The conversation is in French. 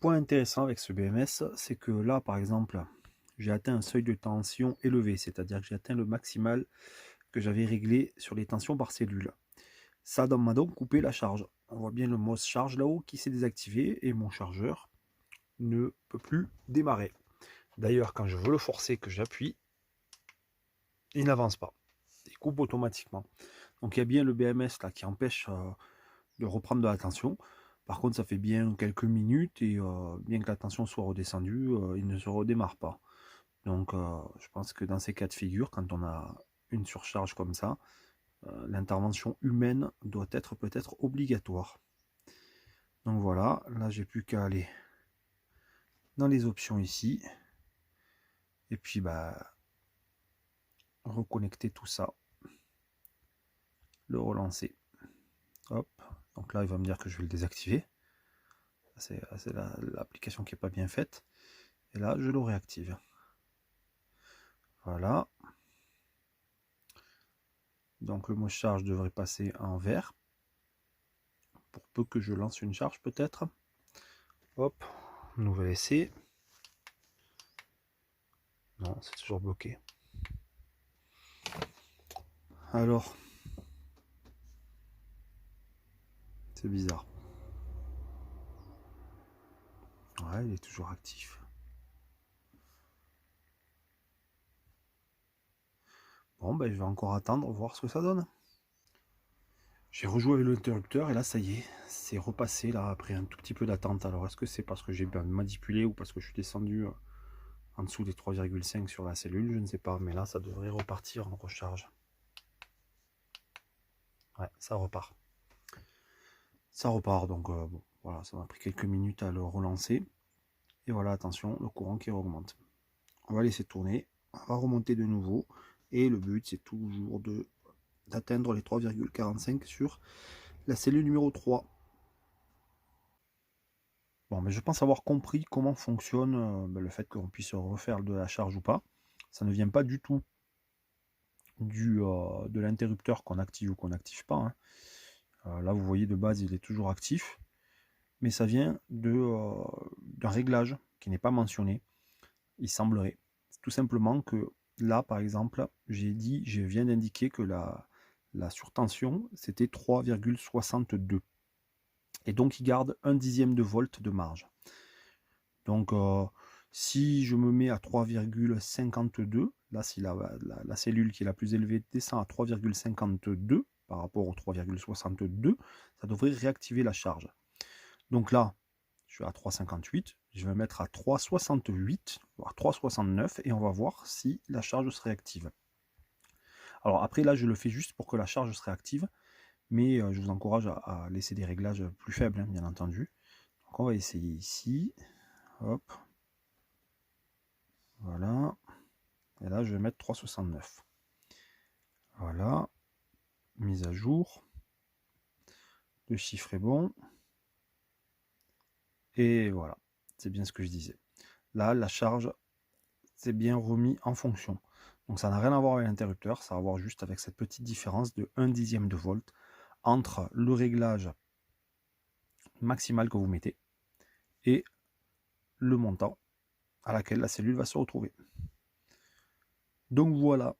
point intéressant avec ce BMS, c'est que là, par exemple, j'ai atteint un seuil de tension élevé, c'est-à-dire que j'ai atteint le maximal que j'avais réglé sur les tensions par cellule. Ça m'a donc coupé la charge. On voit bien le mode charge là-haut qui s'est désactivé et mon chargeur ne peut plus démarrer. D'ailleurs, quand je veux le forcer, que j'appuie, il n'avance pas. Il coupe automatiquement. Donc il y a bien le BMS là qui empêche de reprendre de la tension. Par contre, ça fait bien quelques minutes et bien que la tension soit redescendue, il ne se redémarre pas. Donc je pense que dans ces cas de figure, quand on a une surcharge comme ça, l'intervention humaine doit être peut-être obligatoire. Donc voilà, là j'ai plus qu'à aller dans les options ici. Et puis bah reconnecter tout ça. Le relancer. Hop. Donc là il va me dire que je vais le désactiver. C'est l'application qui n'est pas bien faite. Et là je le réactive. Voilà. Donc le mot charge devrait passer en vert. Pour peu que je lance une charge peut-être. Hop, nouvel essai. Non, c'est toujours bloqué. Alors, c'est bizarre. Ouais, il est toujours actif. Bon, ben, je vais encore attendre, voir ce que ça donne. J'ai rejoué avec l'interrupteur et là, ça y est, c'est repassé là après un tout petit peu d'attente. Alors, est-ce que c'est parce que j'ai bien manipulé ou parce que je suis descendu en dessous des 3,5 sur la cellule? Je ne sais pas, mais là, ça devrait repartir en recharge. Ouais, ça repart. Ça repart, donc bon, voilà, ça m'a pris quelques minutes à le relancer. Et voilà, attention, le courant qui augmente. On va laisser tourner, on va remonter de nouveau. Et le but, c'est toujours d'atteindre les 3,45 sur la cellule numéro 3. Bon, mais je pense avoir compris comment fonctionne le fait qu'on puisse refaire de la charge ou pas. Ça ne vient pas du tout de l'interrupteur qu'on active ou qu'on n'active pas. Hein. Là, vous voyez, de base, il est toujours actif. Mais ça vient d'un réglage qui n'est pas mentionné. Il semblerait. Tout simplement que là, par exemple, je viens d'indiquer que la surtension, c'était 3,62. Et donc, il garde 1/10 de volt de marge. Donc, si je me mets à 3,52, là, si la cellule qui est la plus élevée descend à 3,52 par rapport au 3,62, ça devrait réactiver la charge. Donc là, je suis à 3,58, je vais mettre à 3,68, voire 3,69, et on va voir si la charge se réactive. Alors après, là, je le fais juste pour que la charge se réactive, mais je vous encourage à laisser des réglages plus faibles, hein, bien entendu. Donc on va essayer ici, hop, voilà, et là, je vais mettre 3,69. Voilà, mise à jour, le chiffre est bon, et voilà, c'est bien ce que je disais. Là, la charge, c'est bien remis en fonction. Donc ça n'a rien à voir avec l'interrupteur, ça a à voir juste avec cette petite différence de 1/10 de volt entre le réglage maximal que vous mettez et le montant à laquelle la cellule va se retrouver. Donc voilà,